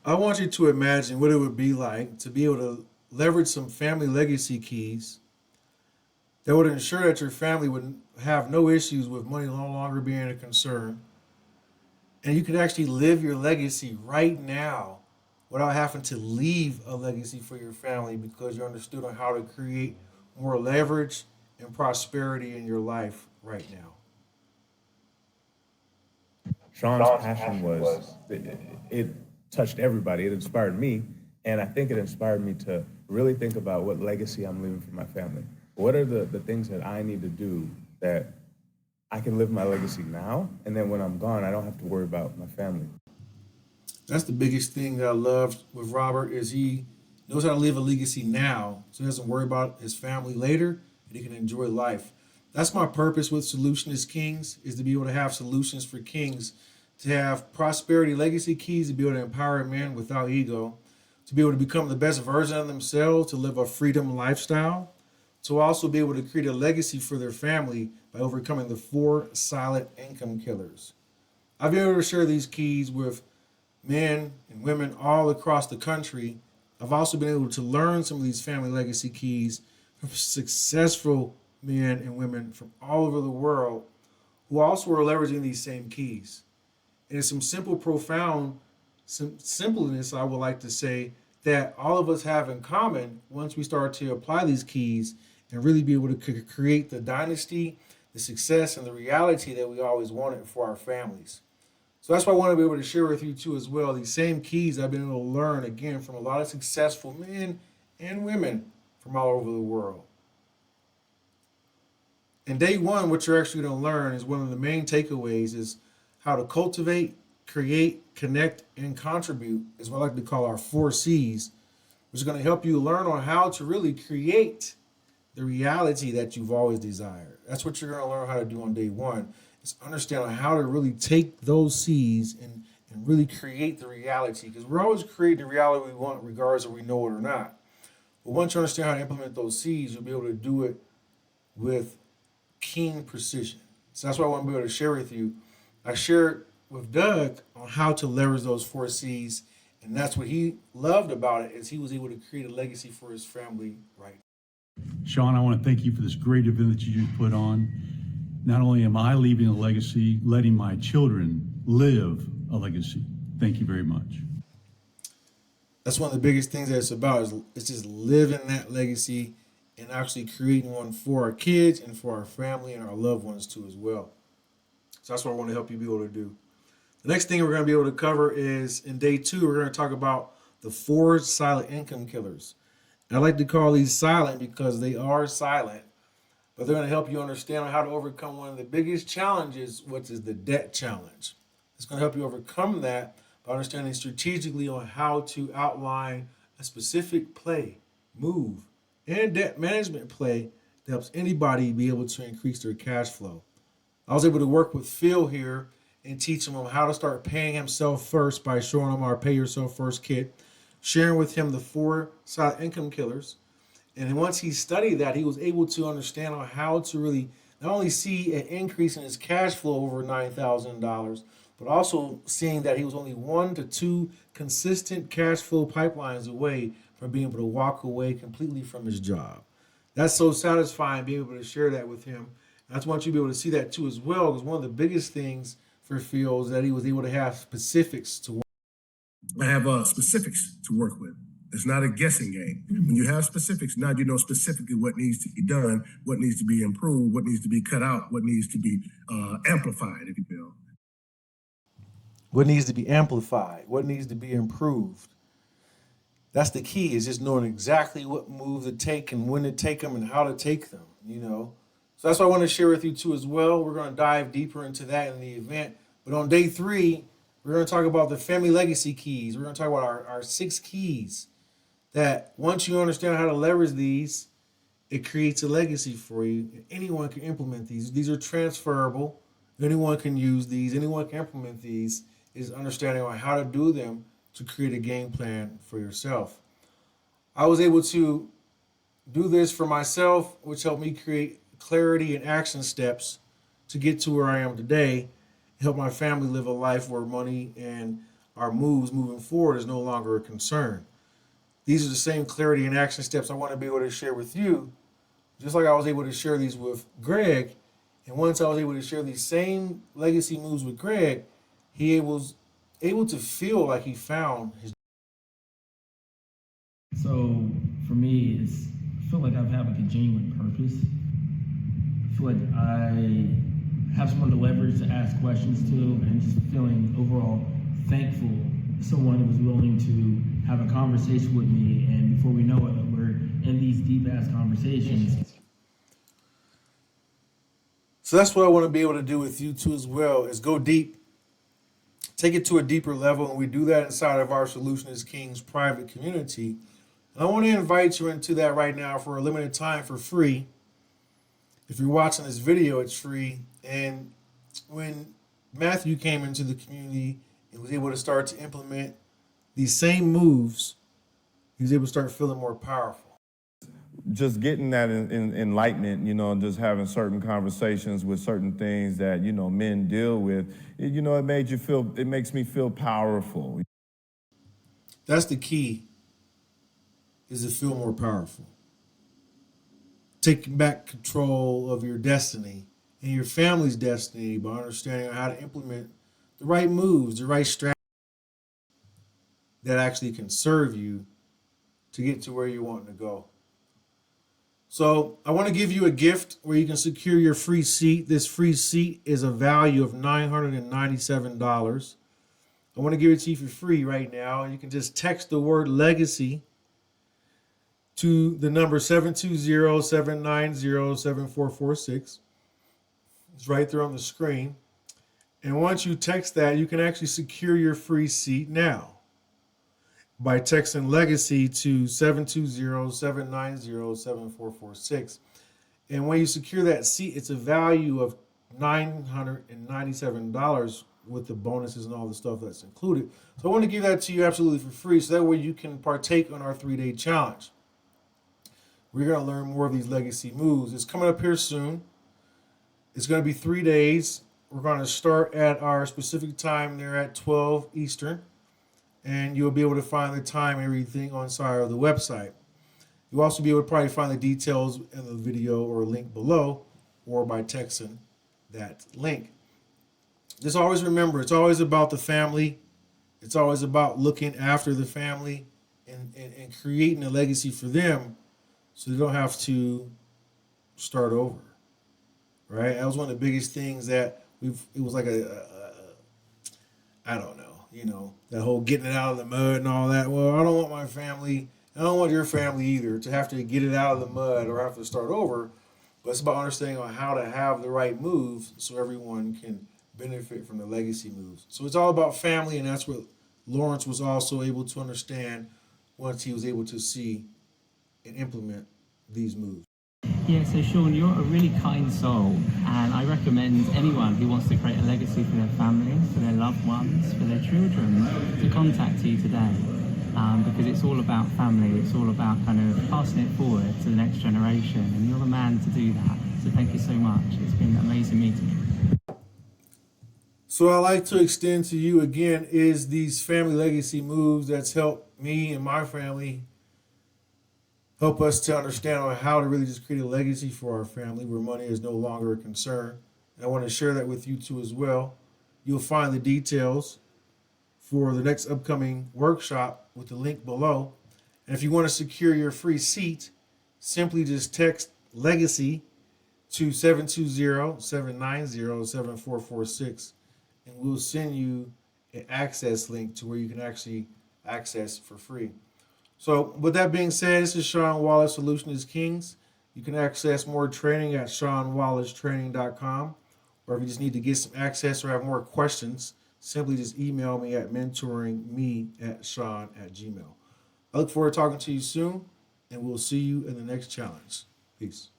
I want you to imagine what it would be like to be able to leverage some family legacy keys that would ensure that your family would have no issues with money no longer being a concern. And you could actually live your legacy right now without having to leave a legacy for your family because you understood on how to create more leverage and prosperity in your life right now. Sean's passion was it touched everybody. It inspired me, and I think it inspired me to really think about what legacy I'm leaving for my family. What are the things that I need to do that I can live my legacy now, and then when I'm gone, I don't have to worry about my family. That's the biggest thing that I love with Robert is he knows how to live a legacy now, so he doesn't worry about his family later, and he can enjoy life. That's my purpose with Solutionist Kings is to be able to have solutions for kings, to have prosperity legacy keys, to be able to empower men without ego, to be able to become the best version of themselves, to live a freedom lifestyle, to also be able to create a legacy for their family by overcoming the four silent income killers. I've been able to share these keys with men and women all across the country. I've also been able to learn some of these family legacy keys from successful men and women from all over the world who also are leveraging these same keys. And it's some simple, profound simpleness, I would like to say, that all of us have in common once we start to apply these keys and really be able to create the dynasty, the success, and the reality that we always wanted for our families. So that's why I want to be able to share with you too as well. These same keys I've been able to learn again from a lot of successful men and women from all over the world. And day one, what you're actually going to learn is one of the main takeaways is how to cultivate, create, connect, and contribute is what I like to call our four C's, which is going to help you learn on how to really create the reality that you've always desired. That's what you're going to learn how to do on day one. Is understand how to really take those C's and really create the reality. Because we're always creating the reality we want, regardless if we know it or not. But once you understand how to implement those C's, you'll be able to do it with keen precision. So that's what I want to be able to share with you. I shared with Doug on how to leverage those four C's, and that's what he loved about it is he was able to create a legacy for his family right. Sean, I want to thank you for this great event that you just put on. Not only am I leaving a legacy, letting my children live a legacy. Thank you very much. That's one of the biggest things that it's about is it's just living that legacy and actually creating one for our kids and for our family and our loved ones too as well. So that's what I want to help you be able to do. The next thing we're going to be able to cover is in day two, we're going to talk about the four silent income killers. And I like to call these silent because they are silent, but they're going to help you understand how to overcome one of the biggest challenges, which is the debt challenge. It's going to help you overcome that by understanding strategically on how to outline a specific play, move, and debt management play that helps anybody be able to increase their cash flow. I was able to work with Phil here and teach him on how to start paying himself first by showing him our Pay Yourself First kit, sharing with him the four silent income killers. And once he studied that, he was able to understand on how to really not only see an increase in his cash flow over $9,000, but also seeing that he was only one to two consistent cash flow pipelines away from being able to walk away completely from his job. That's so satisfying being able to share that with him. And I just want you to be able to see that too as well, because one of the biggest things for Phil is that he was able to have specifics to work. I have specifics to work with. It's not a guessing game. When you have specifics, now you know specifically what needs to be done, what needs to be improved, what needs to be cut out, what needs to be amplified, if you will. What needs to be amplified, what needs to be improved. That's the key is just knowing exactly what move to take and when to take them and how to take them, you know. So that's what I want to share with you too as well. We're going to dive deeper into that in the event. But on day three, we're going to talk about the family legacy keys. We're going to talk about our six keys that once you understand how to leverage these, it creates a legacy for you. Anyone can implement these. These are transferable. Anyone can use these. Anyone can implement these. Is understanding on how to do them to create a game plan for yourself. I was able to do this for myself, which helped me create clarity and action steps to get to where I am today, help my family live a life where money and our moves moving forward is no longer a concern. These are the same clarity and action steps I want to be able to share with you, just like I was able to share these with Greg. And once I was able to share these same legacy moves with Greg, he was able to feel like he found his. So for me, I feel like I've had like a genuine purpose. I feel like I have someone to leverage to ask questions to, and just feeling overall thankful someone was willing to have a conversation with me, and before we know it, we're in these deep ass conversations. So that's what I want to be able to do with you too as well, is go deep, take it to a deeper level, and we do that inside of our Solution is King's private community. And I want to invite you into that right now for a limited time for free. If you're watching this video, it's free. And when Matthew came into the community and was able to start to implement these same moves, he was able to start feeling more powerful. Just getting that enlightenment, and just having certain conversations with certain things that, men deal with, it makes me feel powerful. That's the key, is to feel more powerful. Taking back control of your destiny and your family's destiny by understanding how to implement the right moves, the right strategies that actually can serve you to get to where you want to go. So I want to give you a gift where you can secure your free seat. This free seat is a value of $997. I want to give it to you for free right now. You can just text the word legacy to the number 720-790-7446. It's right there on the screen. And once you text that, you can actually secure your free seat now by texting legacy to 720-790-7446. And when you secure that seat, it's a value of $997 with the bonuses and all the stuff that's included. So I want to give that to you absolutely for free, so that way you can partake on our 3-day challenge. We're going to learn more of these legacy moves. It's coming up here soon. It's going to be 3 days. We're going to start at our specific time there at 12 Eastern. And you'll be able to find the time and everything on side of the website. You'll also be able to probably find the details in the video or link below, or by texting that link. Just always remember, it's always about the family. It's always about looking after the family and creating a legacy for them so they don't have to start over, right? That was one of the biggest things that it was like I don't know, that whole getting it out of the mud and all that. Well, I don't want my family, I don't want your family either to have to get it out of the mud or have to start over. But it's about understanding on how to have the right moves so everyone can benefit from the legacy moves. So it's all about family, and that's what Lawrence was also able to understand once he was able to see and implement these moves. Yeah, so Sean, you're a really kind soul, and I recommend anyone who wants to create a legacy for their family, for their loved ones, for their children, to contact you today, because it's all about family. It's all about kind of passing it forward to the next generation, and you're the man to do that. So thank you so much. It's been amazing meeting you. So I'd like to extend to you again is these family legacy moves that's helped me and my family, help us to understand on how to really just create a legacy for our family where money is no longer a concern. And I want to share that with you too as well. You'll find the details for the next upcoming workshop with the link below. And if you want to secure your free seat, simply just text legacy to 720-790-7446, and we'll send you an access link to where you can actually access for free. So with that being said, this is Sean Wallace, Solution is Kings. You can access more training at SeanWallaceTraining.com, or if you just need to get some access or have more questions, simply just email me at mentoringme@sean@gmail.com. I look forward to talking to you soon, and we'll see you in the next challenge. Peace.